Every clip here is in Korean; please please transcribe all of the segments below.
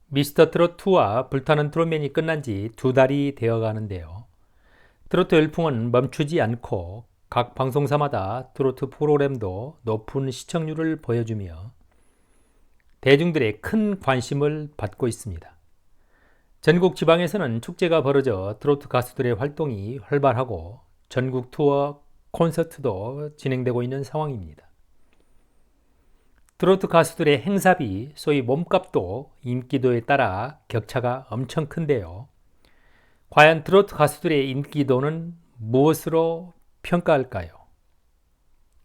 미스터 트롯2와 불타는 트롯맨이 끝난 지 2달이 되어 가는데요. 트로트 열풍은 멈추지 않고 각 방송사마다 트로트 프로그램도 높은 시청률을 보여주며 대중들의 큰 관심을 받고 있습니다. 전국 지방에서는 축제가 벌어져 트로트 가수들의 활동이 활발하고 전국 투어 콘서트도 진행되고 있는 상황입니다. 트로트 가수들의 행사비, 소위 몸값도 인기도에 따라 격차가 엄청 큰데요. 과연 트로트 가수들의 인기도는 무엇으로 평가할까요?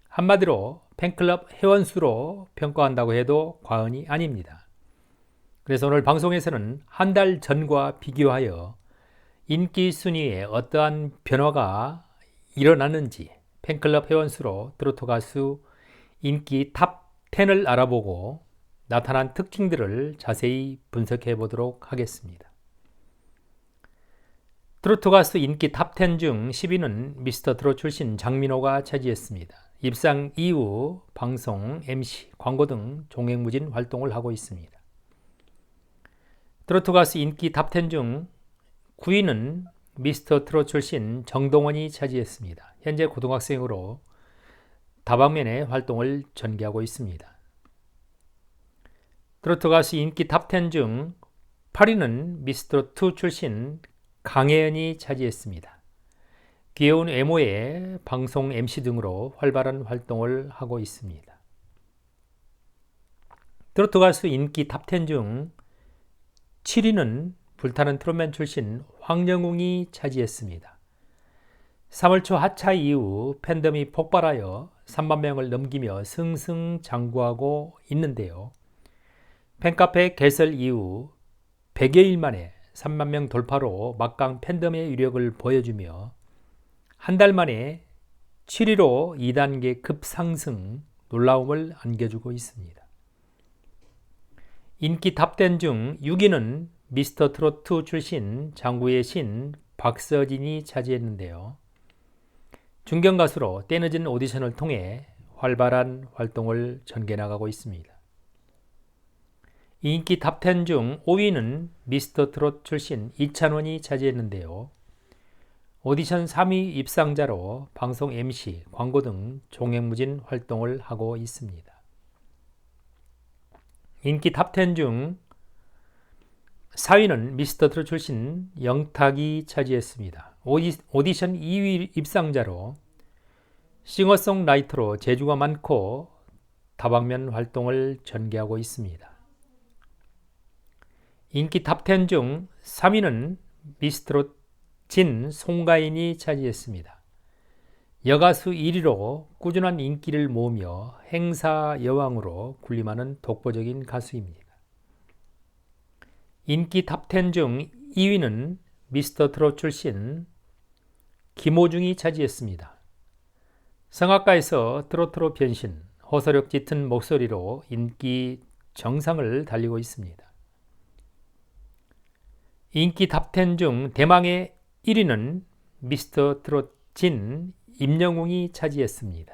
한마디로 팬클럽 회원수로 평가한다고 해도 과언이 아닙니다. 그래서 오늘 방송에서는 한 달 전과 비교하여 인기 순위에 어떠한 변화가 일어났는지 팬클럽 회원수로 트로트 가수 인기 탑 10을 알아보고 나타난 특징들을 자세히 분석해 보도록 하겠습니다. 트로트 가수 인기 탑 10 중 10위는 미스터 트롯 출신 장민호가 차지했습니다. 입상 이후 방송, MC, 광고 등 종횡무진 활동을 하고 있습니다. 트로트 가수 인기 탑 10 중 9위는 미스터 트롯 출신 정동원이 차지했습니다. 현재 고등학생으로 다방면의 활동을 전개하고 있습니다. 트로트 가수 인기 탑 10 중 8위는 미스터2 출신 강혜연이 차지했습니다. 귀여운 외모에 방송 MC 등으로 활발한 활동을 하고 있습니다. 트로트 가수 인기 탑 10 중 7위는 불타는 트롯맨 출신 황영웅이 차지했습니다. 3월 초 하차 이후 팬덤이 폭발하여 3만 명을 넘기며 승승장구하고 있는데요. 팬카페 개설 이후 100여일 만에 3만 명 돌파로 막강 팬덤의 위력을 보여주며 한 달 만에 7위로 2단계 급상승 놀라움을 안겨주고 있습니다. 인기 탑 10 중 6위는 미스터 트롯2 출신 장구의 신 박서진이 차지했는데요. 중견가수로 때늦은 오디션을 통해 활발한 활동을 전개나가고 있습니다. 인기 탑 10 중 5위는 미스터 트롯 출신 이찬원이 차지했는데요. 오디션 3위 입상자로 방송 MC, 광고 등 종횡무진 활동을 하고 있습니다. 인기 탑 10 중 4위는 미스터 트롯 출신 영탁이 차지했습니다. 오디션 2위 입상자로 싱어송라이터로 재주가 많고 다방면 활동을 전개하고 있습니다. 인기 탑 10 중 3위는 미스트롯 진 송가인이 차지했습니다. 여가수 1위로 꾸준한 인기를 모으며 행사 여왕으로 군림하는 독보적인 가수입니다. 인기 탑 10 중 2위는 미스터 트롯 출신 김호중이 차지했습니다. 성악가에서 트로트로 변신, 호소력 짙은 목소리로 인기 정상을 달리고 있습니다. 인기 탑 10 중 대망의 1위는 미스터 트롯 진 임영웅이 차지했습니다.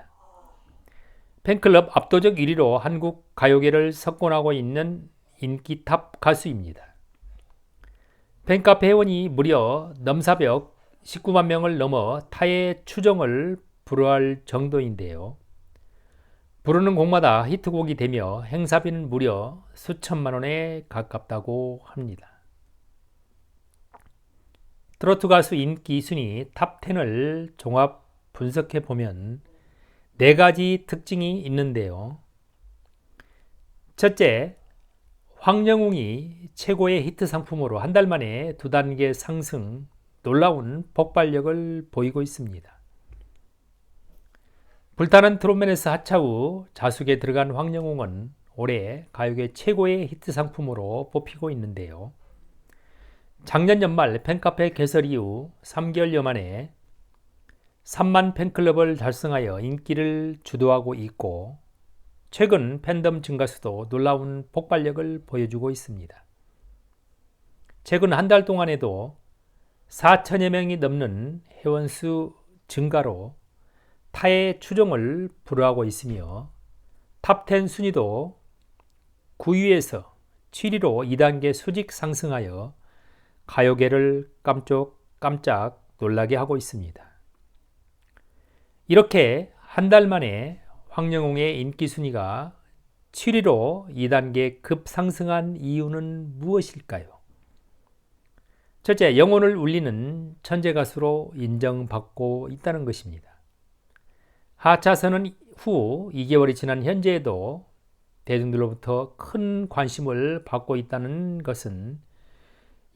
팬클럽 압도적 1위로 한국 가요계를 석권하고 있는 인기 탑 가수입니다. 팬카페 회원이 무려 넘사벽 19만 명을 넘어 타의 추종을 불허할 정도인데요. 부르는 곡마다 히트곡이 되며 행사비는 무려 수천만 원에 가깝다고 합니다. 트로트 가수 인기 순위 탑 10을 종합 분석해 보면 4가지 특징이 있는데요. 첫째, 황영웅이 최고의 히트 상품으로 한 달 만에 2단계 상승, 놀라운 폭발력을 보이고 있습니다. 불타는 트롯맨에서 하차 후 자숙에 들어간 황영웅은 올해 가요계 최고의 히트 상품으로 뽑히고 있는데요. 작년 연말 팬카페 개설 이후 3개월여 만에 3만 팬클럽을 달성하여 인기를 주도하고 있고 최근 팬덤 증가수도 놀라운 폭발력을 보여주고 있습니다. 최근 한 달 동안에도 4천여 명이 넘는 회원수 증가로 타의 추종을 불허하고 있으며 탑 10 순위도 9위에서 7위로 2단계 수직 상승하여 가요계를 깜짝 놀라게 하고 있습니다. 이렇게 한 달 만에 황영웅의 인기 순위가 7위로 2단계 급상승한 이유는 무엇일까요? 첫째, 영혼을 울리는 천재 가수로 인정받고 있다는 것입니다. 하차선언 후 2개월이 지난 현재에도 대중들로부터 큰 관심을 받고 있다는 것은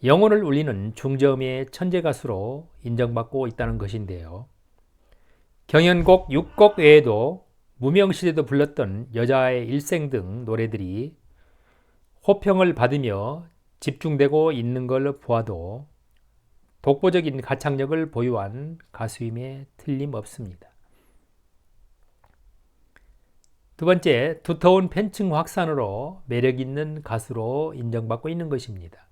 영혼을 울리는 중저음의 천재 가수로 인정받고 있다는 것인데요. 경연곡 6곡 외에도 무명시대도 불렀던 여자의 일생 등 노래들이 호평을 받으며 집중되고 있는 걸 보아도 독보적인 가창력을 보유한 가수임에 틀림없습니다. 두 번째, 두터운 팬층 확산으로 매력있는 가수로 인정받고 있는 것입니다.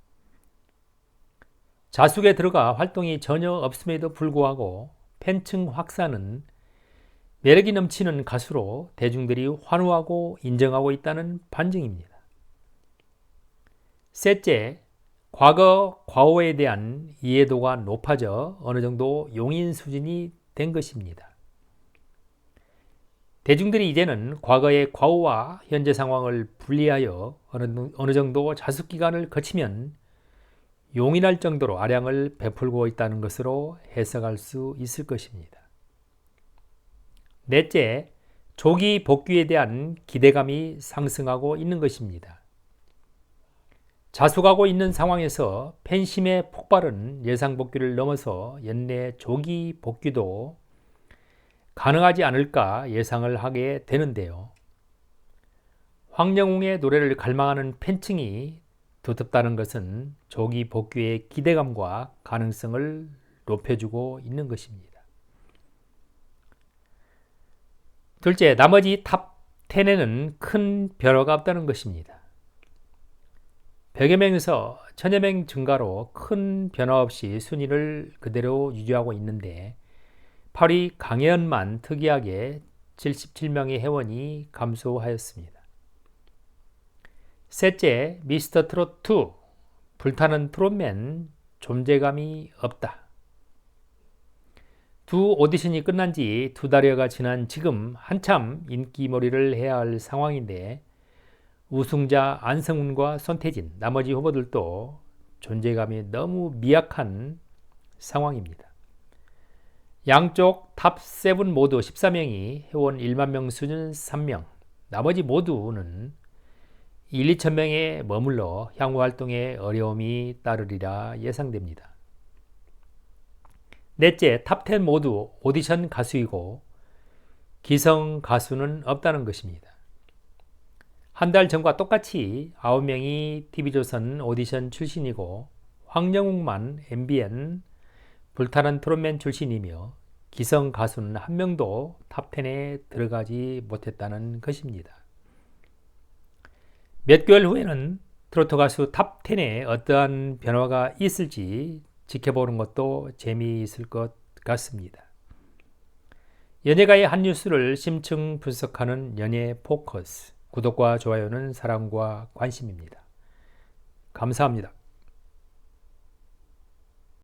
자숙에 들어가 활동이 전혀 없음에도 불구하고 팬층 확산은 매력이 넘치는 가수로 대중들이 환호하고 인정하고 있다는 반증입니다. 셋째, 과거 과오에 대한 이해도가 높아져 어느 정도 용인 수준이 된 것입니다. 대중들이 이제는 과거의 과오와 현재 상황을 분리하여 어느 정도 자숙 기간을 거치면 용인할 정도로 아량을 베풀고 있다는 것으로 해석할 수 있을 것입니다. 넷째, 조기 복귀에 대한 기대감이 상승하고 있는 것입니다. 자숙하고 있는 상황에서 팬심의 폭발은 예상 복귀를 넘어서 연내 조기 복귀도 가능하지 않을까 예상을 하게 되는데요. 황영웅의 노래를 갈망하는 팬층이 두텁다는 것은 조기 복귀의 기대감과 가능성을 높여주고 있는 것입니다. 둘째, 나머지 탑 10에는 큰 변화가 없다는 것입니다. 100여 명에서 1000여 명 증가로 큰 변화 없이 순위를 그대로 유지하고 있는데 8위 강혜연만 특이하게 77명의 회원이 감소하였습니다. 셋째, 미스터 트롯 2 불타는 트롯맨 존재감이 없다. 두 오디션이 끝난 지 2달여가 지난 지금 한참 인기몰이를 해야 할 상황인데 우승자 안성훈과 손태진, 나머지 후보들도 존재감이 너무 미약한 상황입니다. 양쪽 탑 7 모두 14명이 회원 1만 명 수준 3명, 나머지 모두는 1, 2천 명에 머물러 향후 활동에 어려움이 따르리라 예상됩니다. 넷째, 탑 10 모두 오디션 가수이고 기성 가수는 없다는 것입니다. 한 달 전과 똑같이 9명이 TV조선 오디션 출신이고 황영웅만 MBN 불타는 트롯맨 출신이며 기성 가수는 한 명도 탑 10에 들어가지 못했다는 것입니다. 몇 개월 후에는 트로트 가수 탑 10에 어떠한 변화가 있을지 지켜보는 것도 재미있을 것 같습니다. 연예가의 한 뉴스를 심층 분석하는 연예 포커스. 구독과 좋아요는 사랑과 관심입니다. 감사합니다.